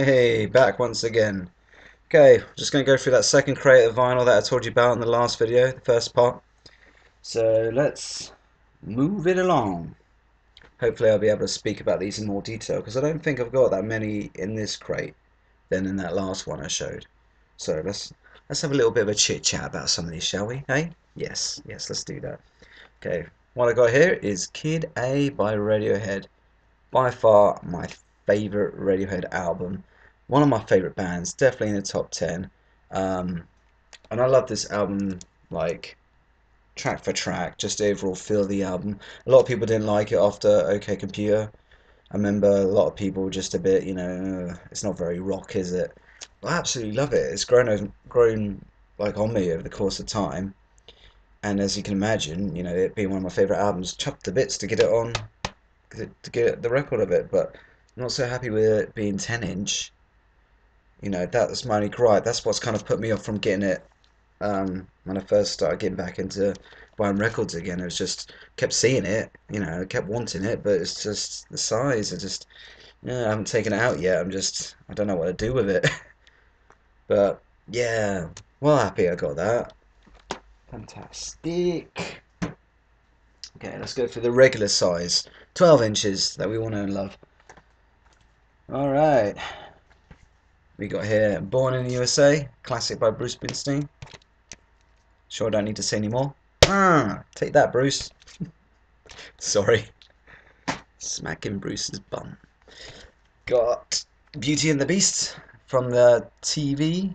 Hey, back once again. Okay, just going to go through that second crate of vinyl that I told you about in the last video, the first part. So let's move it along. Hopefully I'll be able to speak about these in more detail because I don't think I've got that many in this crate than in that last one I showed. So let's have a little bit of a chit chat about some of these, shall we? Hey? Yes, let's do that. Okay, what I got here is Kid A by Radiohead. By far my favorite Radiohead album. One of my favorite bands, definitely in the top 10. Um, and I love this album, like track for track, just the overall feel of the album. A lot of people didn't like it after OK Computer. I remember a lot of people were just a bit, it's not very rock, is it? I absolutely love it. It's grown like on me over the course of time. And as you can imagine, it being one of my favorite albums, chopped to bits to get it on to get the record of it, but I'm not so happy with it being 10-inch. That's my only gripe. That's what's kind of put me off from getting it when I first started getting back into buying records again. It was just kept seeing it, kept wanting it, but it's just the size. I haven't taken it out yet. I don't know what to do with it. But yeah, well, happy I got that. Fantastic. Okay, let's go for the regular size, 12 inches that we all know and love. All right. We got here Born in the USA, classic by Bruce Springsteen. Sure, I don't need to say any more. Take that, Bruce. Sorry. Smacking Bruce's bum. Got Beauty and the Beast from the TV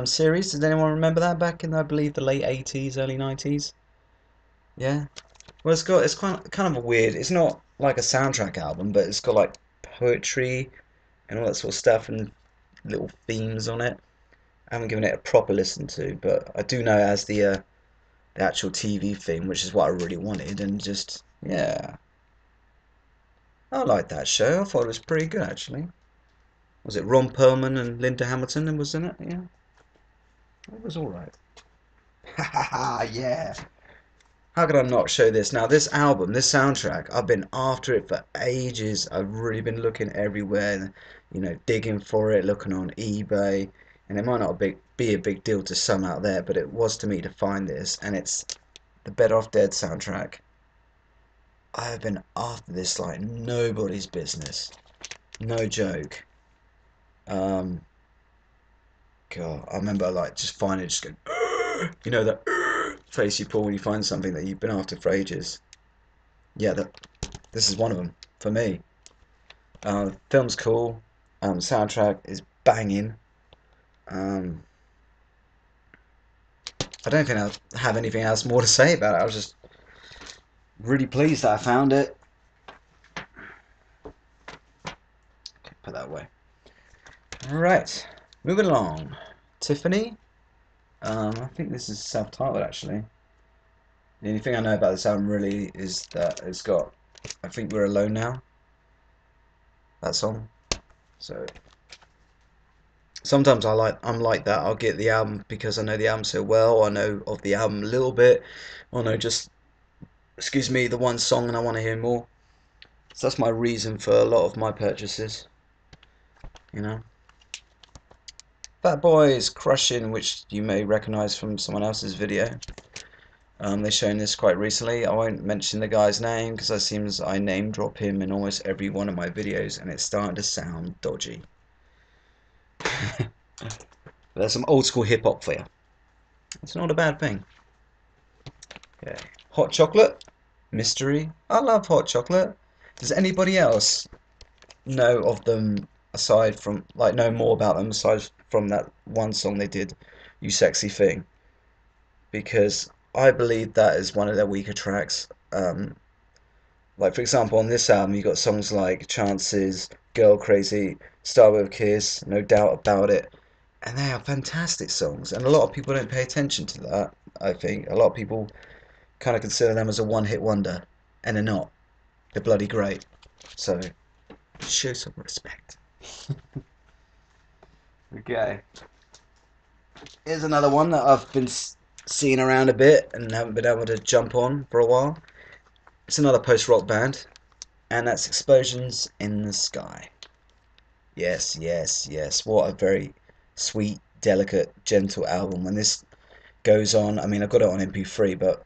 series. Does anyone remember that back in, I believe, the late 80s, early 90s? Yeah. Well, it's kind of a weird. It's not like a soundtrack album, but it's got like poetry and all that sort of stuff and little themes on it. I haven't given it a proper listen to, but I do know it as the actual TV theme, which is what I really wanted, and just yeah, I liked that show. I thought it was pretty good actually. Was it Ron Perlman and Linda Hamilton and was in it? Yeah, it was all right. Ha ha ha! Yeah. How could I not show this? Now, this album, this soundtrack, I've been after it for ages. I've really been looking everywhere, digging for it, looking on eBay, and it might not be a big deal to some out there, but it was to me to find this, and it's the Better Off Dead soundtrack. I have been after this like nobody's business. No joke. Um, God, I remember like just finding, just going, that face you pull when you find something that you've been after for ages. Yeah, this is one of them for me. Film's cool. Soundtrack is banging. Um, I don't think I have anything else more to say about it. I was just really pleased that I found it. Okay, put that away. Right, moving along. Tiffany. I think this is self-titled actually. The only thing I know about this album really is that it's got I Think We're Alone Now, that song. So sometimes I'm like that. I'll get the album because I know the album so well. I know of the album a little bit. I know just excuse me the one song and I want to hear more. So that's my reason for a lot of my purchases. You know. Fat Boys Crushing, which you may recognize from someone else's video. They've shown this quite recently. I won't mention the guy's name because it seems I name drop him in almost every one of my videos and it's starting to sound dodgy. There's some old school hip hop for you. It's not a bad thing. Okay. Hot chocolate, mystery. I love hot chocolate. Does anybody else know of them aside from know more about them aside from that one song they did, "You Sexy Thing"? Because I believe that is one of their weaker tracks. Like for example, on this album, you got songs like "Chances," "Girl Crazy," "Start with a Kiss," "No Doubt About It," and they are fantastic songs. And a lot of people don't pay attention to that. I think a lot of people kind of consider them as a one-hit wonder, and they're not. They're bloody great. So show some respect. Okay. Here's another one that I've been seeing around a bit and haven't been able to jump on for a while. It's another post-rock band, and that's Explosions in the Sky. Yes, yes, yes. What a very sweet, delicate, gentle album. When this goes on, I mean, I've got it on MP3, but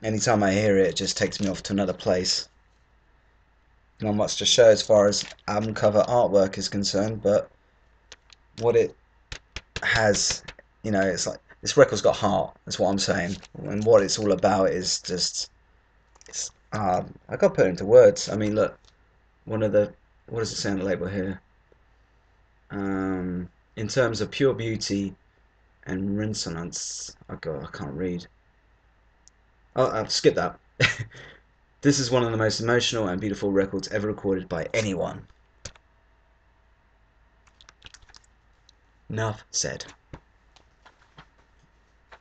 anytime I hear it, it just takes me off to another place. Not much to show as far as album cover artwork is concerned, but what it has, it's like this record's got heart. That's what I'm saying, and what it's all about is just, I got to put it into words. I mean, look, one of the, what does it say on the label here? In terms of pure beauty and resonance, I can't read. Oh, I've skipped that. This is one of the most emotional and beautiful records ever recorded by anyone. Enough said.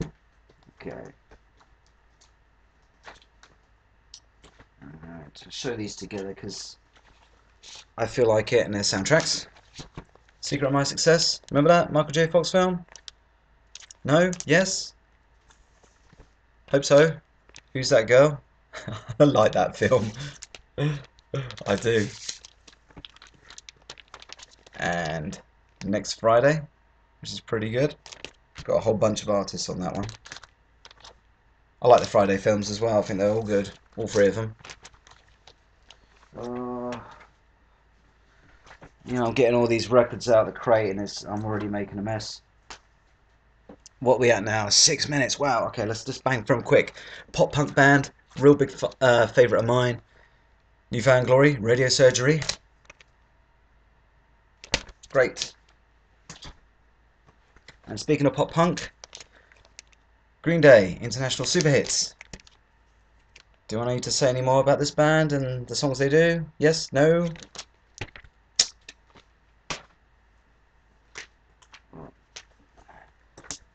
Okay. Alright, to show these together because I feel like it, and their soundtracks. Secret of My Success. Remember that Michael J. Fox film? No? Yes? Hope so. Who's that girl? I like that film. I do. And Next Friday, which is pretty good. Got a whole bunch of artists on that one. I like the Friday films as well. I think they're all good. All three of them. I'm getting all these records out of the crate and I'm already making a mess. What we at now? 6 minutes. Wow. Okay, let's just bang through them quick. Pop punk band, real big favourite of mine. New Found Glory, Radio Surgery. Great. And speaking of pop punk, Green Day, International Super Hits. Do I need to say any more about this band and the songs they do? Yes? No?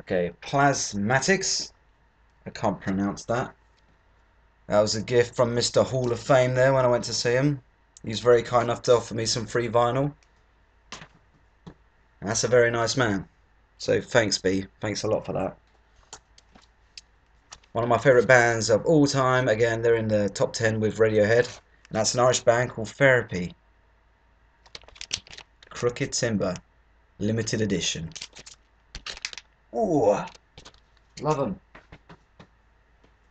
Okay, Plasmatics. I can't pronounce that. That was a gift from Mr. Hall of Fame there when I went to see him. He was very kind enough to offer me some free vinyl. And that's a very nice man. So thanks, B. Thanks a lot for that. One of my favourite bands of all time. Again, they're in the top 10 with Radiohead. And that's an Irish band called Therapy. Crooked Timber. Limited edition. Ooh, love them.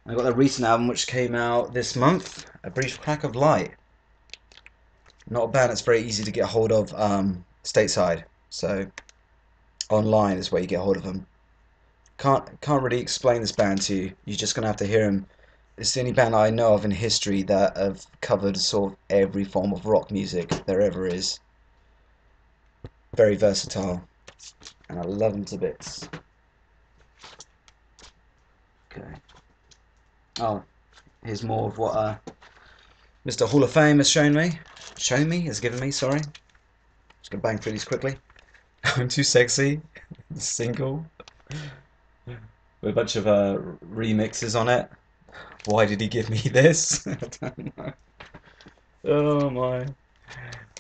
I got their recent album which came out this month. A Brief Crack of Light. Not a band that's very easy to get hold of stateside. So online is where you get hold of them. Can't really explain this band to you. You're just gonna have to hear them. It's the only band I know of in history that have covered sort of every form of rock music there ever is. Very versatile, and I love them to bits. Okay. Oh, here's more of what Mr. Hall of Fame has shown me. Has given me. Sorry. Just gonna bang through these quickly. I'm Too Sexy. Single. With a bunch of remixes on it. Why did he give me this? I don't know. Oh my.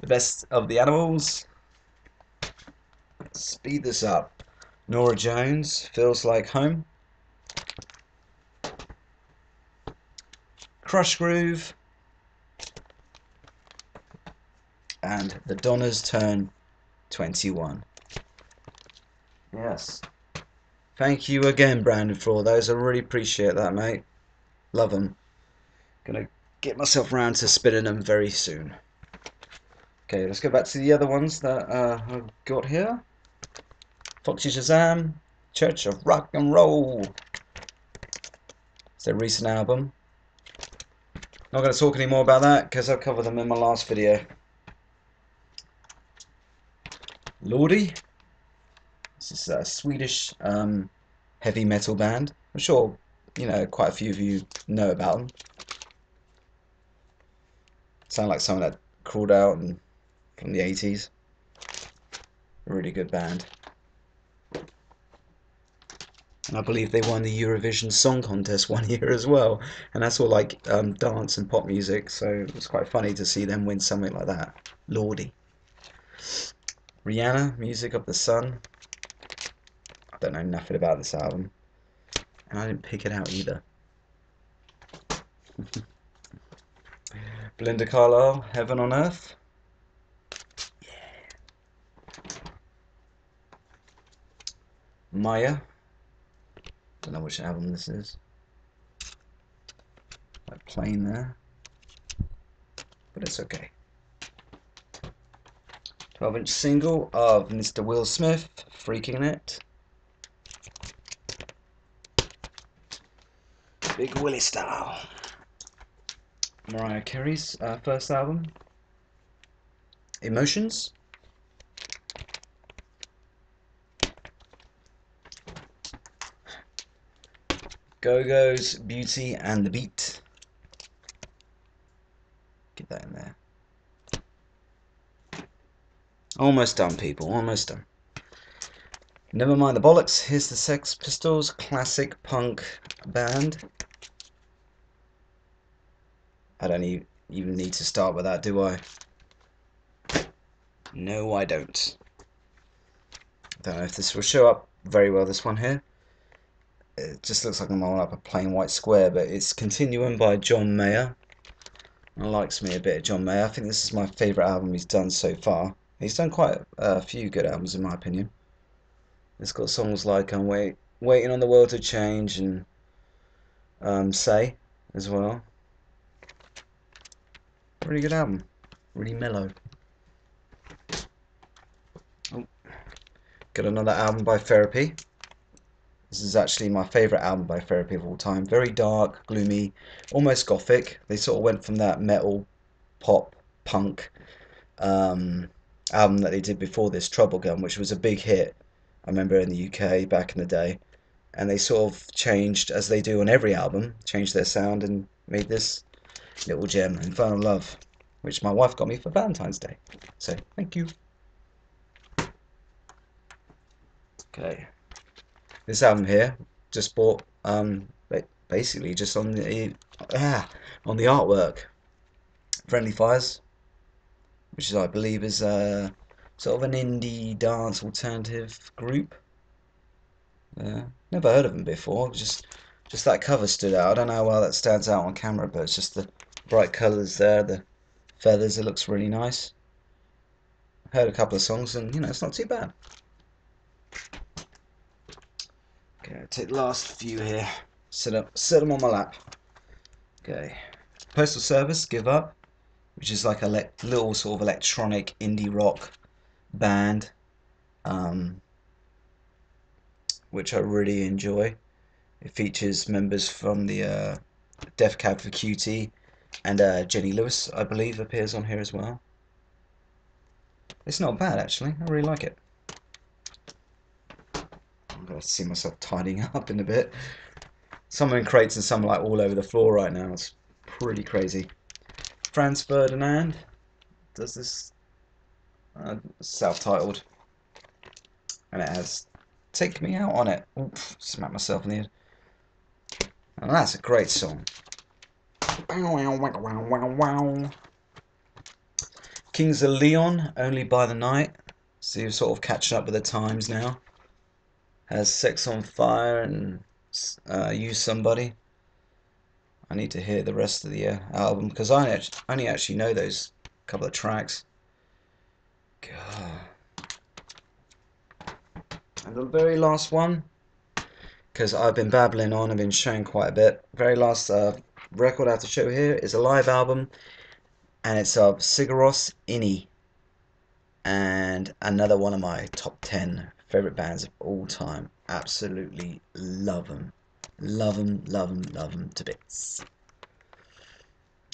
The Best of the Animals. Speed this up. Nora Jones, Feels Like Home. Crush Groove. And The Donnas Turn 21. Yes. Thank you again, Brandon, for all those. I really appreciate that, mate. Love them. Gonna get myself round to spinning them very soon. Okay, let's go back to the other ones that I've got here. Foxy Shazam, Church of Rock and Roll. It's their recent album. Not going to talk any more about that because I covered them in my last video. Lordi. This is a Swedish heavy metal band. I'm sure, quite a few of you know about them. Sound like someone that crawled out from the 80s. A really good band. And I believe they won the Eurovision Song Contest one year as well. And that's all like dance and pop music, so it was quite funny to see them win something like that. Lordi. Rihanna, Music of the Sun. I don't know nothing about this album. And I didn't pick it out either. Belinda Carlisle, Heaven on Earth. Maya. Don't know which album this is. Like plain there, but it's okay. 12-inch single of Mr. Will Smith, Freaking It. Big Willie style. Mariah Carey's first album, Emotions. Go-Go's Beauty and the Beat. Get that in there. Almost done, people. Almost done. Never mind the bollocks. Here's the Sex Pistols, classic punk band. I don't even need to start with that, do I? No, I don't. I don't know if this will show up very well, this one here. It just looks like I'm on up a plain white square, but it's Continuum by John Mayer. It likes me a bit of John Mayer. I think this is my favourite album he's done so far. He's done quite a few good albums in my opinion. It's got songs like I'm Waiting on the World to Change and Say as well. Really good album. Really mellow. Oh, got another album by Therapy. This is actually my favourite album by Therapy of all time. Very dark, gloomy, almost gothic. They sort of went from that metal, pop, punk album that they did before this, Trouble Gun, which was a big hit, I remember in the UK back in the day. And they sort of changed, as they do on every album, changed their sound and made this little gem, Infernal Love, which my wife got me for Valentine's Day. So, thank you. Okay. This album here, just bought, basically just on the artwork. Friendly Fires, which is, I believe is sort of an indie dance alternative group. Never heard of them before. Just that cover stood out. I don't know how well that stands out on camera, but it's just the bright colours there, the feathers. It looks really nice. Heard a couple of songs, and it's not too bad. Okay, I'll take the last few here. Set them on my lap. Okay, Postal Service, Give Up, which is like a little sort of electronic indie rock band, which I really enjoy. It features members from the Def Cab for Cutie, and Jenny Lewis, I believe, appears on here as well. It's not bad, actually. I really like it. I'm going to see myself tidying up in a bit. Some are in crates and some are like all over the floor right now. It's pretty crazy. Franz Ferdinand does this, self-titled, and it has Take Me Out on it. Oof, smack myself in the head. And that's a great song. Kings of Leon, Only by the Night. So you're sort of catching up with the times now. Has Sex on Fire and Use Somebody. I need to hear the rest of the album because I only actually know those couple of tracks. God. And the very last one, because I've been babbling on, I've been showing quite a bit. Very last record I have to show here is a live album, and it's of Sigur Inni, and another one of my top 10 favorite bands of all time. Absolutely love them. Love them, love them, love them to bits.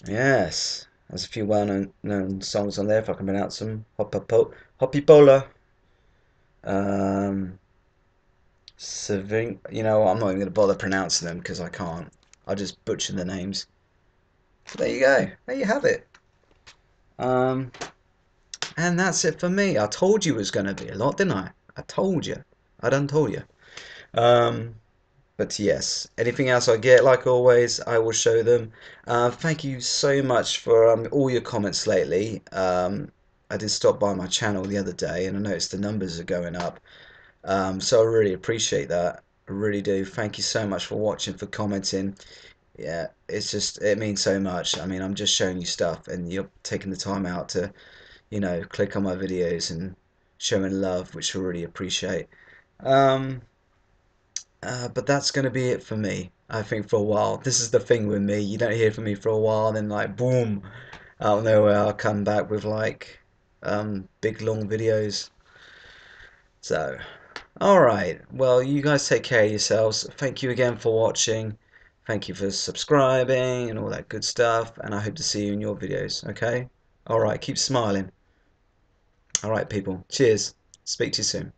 Yes, there's a few well-known songs on there, if I can pronounce them. Hoppy Pola. Saving, I'm not even going to bother pronouncing them because I can't. I'll just butcher the names. But there you go. There you have it. And that's it for me. I told you it was going to be a lot, didn't I? I told you. I done told you. But yes, anything else I get, like always, I will show them. Thank you so much for all your comments lately. I did stop by my channel the other day and I noticed the numbers are going up. So I really appreciate that. I really do. Thank you so much for watching, for commenting. Yeah, it means so much. I mean, I'm just showing you stuff and you're taking the time out to, click on my videos and showing love, which I really appreciate. But that's going to be it for me, I think, for a while. This is the thing with me. You don't hear from me for a while, and then, like, boom, out of nowhere, I'll come back with, like, big, long videos. So, alright. Well, you guys take care of yourselves. Thank you again for watching. Thank you for subscribing and all that good stuff. And I hope to see you in your videos, okay? Alright, keep smiling. Alright, people. Cheers. Speak to you soon.